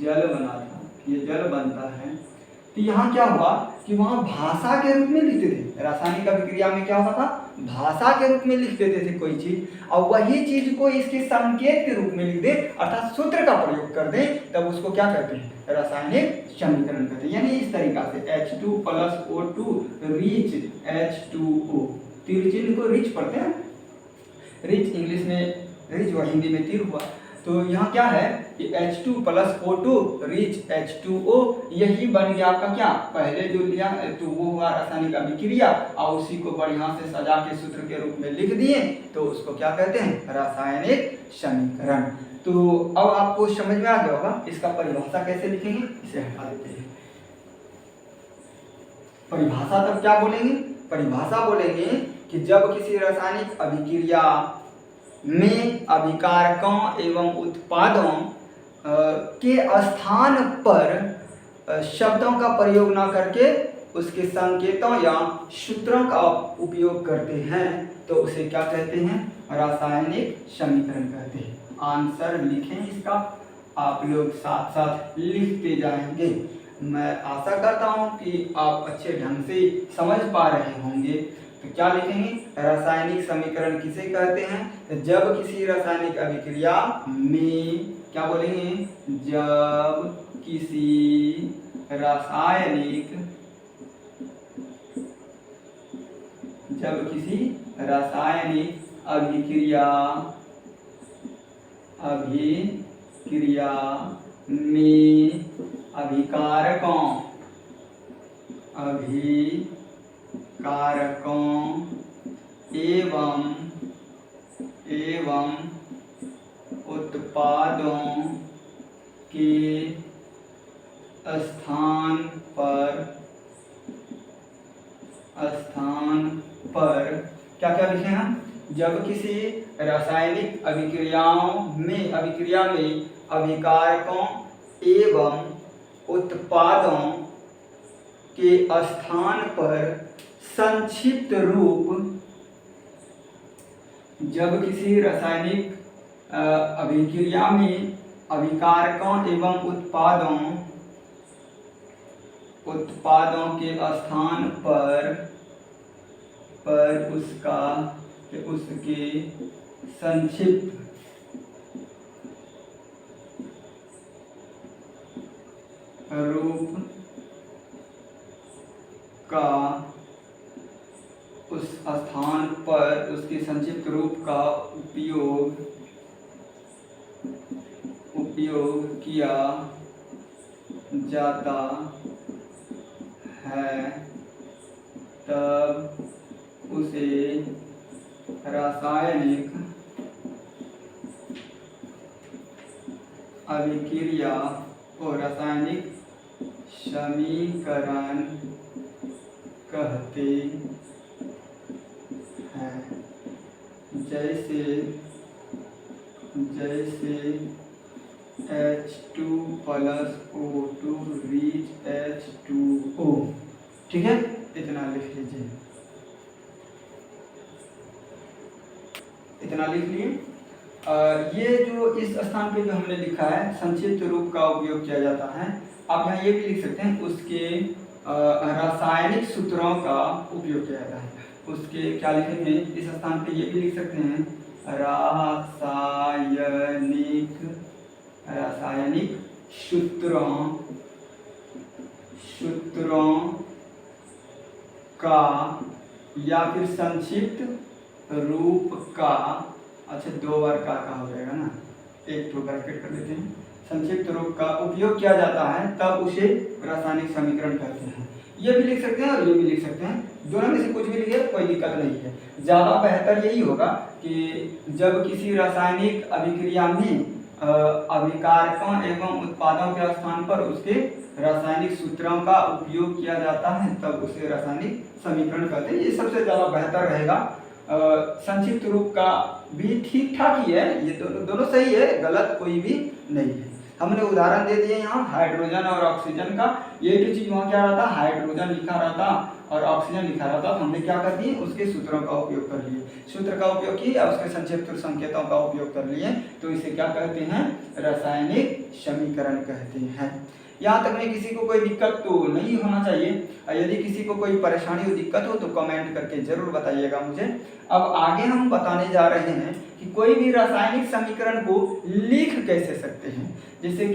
जल बना था, ये जल बनता है। तो यहाँ क्या हुआ कि वहाँ भाषा के रूप में लिखते थे, रासायनिक अभिक्रिया में क्या होता था, भाषा के रूप में लिख देते थे कोई चीज, और वही चीज को इसके संकेत के रूप में लिख दे, अर्थात सूत्र का प्रयोग कर दे, तब उसको क्या कहते हैं, रासायनिक समीकरण कहते हैं। यानी इस तरीका से H2 + O2 रीच H2O, तीर चिन्ह को रिच पढ़ते हैं, रिच इंग्लिश में रिच हुआ, हिंदी में तीर हुआ। तो यहाँ क्या है कि H2 + O2 रीच H2O, यही बन गया आपका क्या, पहले जो लिया तो वो हुआ रासायनिक अभिक्रिया, और उसी को बढ़िया से सजा के सूत्र के रूप में लिख दिए, तो उसको क्या कहते हैं, रासायनिक समीकरण। तो अब आपको समझ में आ गया होगा इसका परिभाषा कैसे लिखेंगे, इसे हटा देते हैं। परिभाषा तब क्या बोलेंगे, परिभाषा बोलेंगे कि जब किसी रासायनिक अभिक्रिया में अभिकारकों एवं उत्पादों के स्थान पर शब्दों का प्रयोग न करके उसके संकेतों या सूत्रों का उपयोग करते हैं, तो उसे क्या कहते हैं, रासायनिक समीकरण कहते हैं। आंसर लिखें इसका, आप लोग साथ साथ लिखते जाएंगे। मैं आशा करता हूं कि आप अच्छे ढंग से समझ पा रहे होंगे। तो क्या लिखेंगे, रासायनिक समीकरण किसे कहते हैं, जब किसी रासायनिक अभिक्रिया में, क्या बोलेंगे, जब किसी रासायनिक अभिक्रिया में अभिकारकों एवं उत्पादों के स्थान पर क्या क्या लिखे हैं, जब किसी रासायनिक अभिक्रिया में अभिकारकों एवं उत्पादों के स्थान पर संक्षिप्त रूप, जब किसी रासायनिक अभिक्रिया में अभिकारकों एवं उत्पादों के स्थान पर उसके संक्षिप्त रूप का, उस स्थान पर उसके संक्षिप्त रूप का उपयोग किया जाता है, तब उसे रासायनिक अभिक्रिया और रासायनिक समीकरण कहते हैं। जैसे H2 + O2 रीच H2O, ठीक है, इतना लिख लीजिए, इतना लिख लिए। ये जो इस स्थान पे जो हमने लिखा है संक्षिप्त रूप का उपयोग किया जाता है, आप यहाँ ये भी लिख सकते हैं, उसके रासायनिक सूत्रों का उपयोग किया जाता है। उसके क्या लिखेंगे, इस स्थान पे ये भी लिख सकते हैं, रासायनिक सूत्रों का, या फिर संक्षिप्त रूप का, अच्छा 2 बार का हो जाएगा ना, एक तो ब्रैकेट कर देते हैं, संक्षिप्त रूप का उपयोग किया जाता है, तब उसे रासायनिक समीकरण कहते हैं। ये भी लिख सकते हैं और ये भी लिख सकते हैं, दोनों में से कुछ भी लिखिए, कोई दिक्कत नहीं है। ज़्यादा बेहतर यही होगा कि जब किसी रासायनिक अभिक्रिया में अभिकारकों एवं उत्पादों के स्थान पर उसके रासायनिक सूत्रों का उपयोग किया जाता है, तब उसे रासायनिक समीकरण कहते हैं। ये सबसे ज़्यादा बेहतर रहेगा। संक्षिप्त रूप का भी ठीक ठाक ही है, ये दोनों सही है, गलत कोई भी नहीं है। हमने उदाहरण दे दिए यहाँ हाइड्रोजन और ऑक्सीजन का। ये तो चीज़ वहाँ क्या रहता, हाइड्रोजन लिखा रहता और ऑक्सीजन लिखा रहा था, तो हमने क्या कर दिए, उसके सूत्रों का उपयोग कर लिए, सूत्र का उपयोग किए और उसके संक्षिप्त संकेतों का उपयोग कर लिए, तो इसे क्या कहते हैं, रासायनिक समीकरण कहते हैं। यहाँ तक में किसी को कोई दिक्कत तो नहीं होना चाहिए, और यदि किसी को कोई परेशानी हो, दिक्कत हो तो कमेंट करके जरूर बताइएगा मुझे। अब आगे हम बताने जा रहे हैं कि कोई भी रासायनिक समीकरण को लिख कैसे सकते हैं, जैसे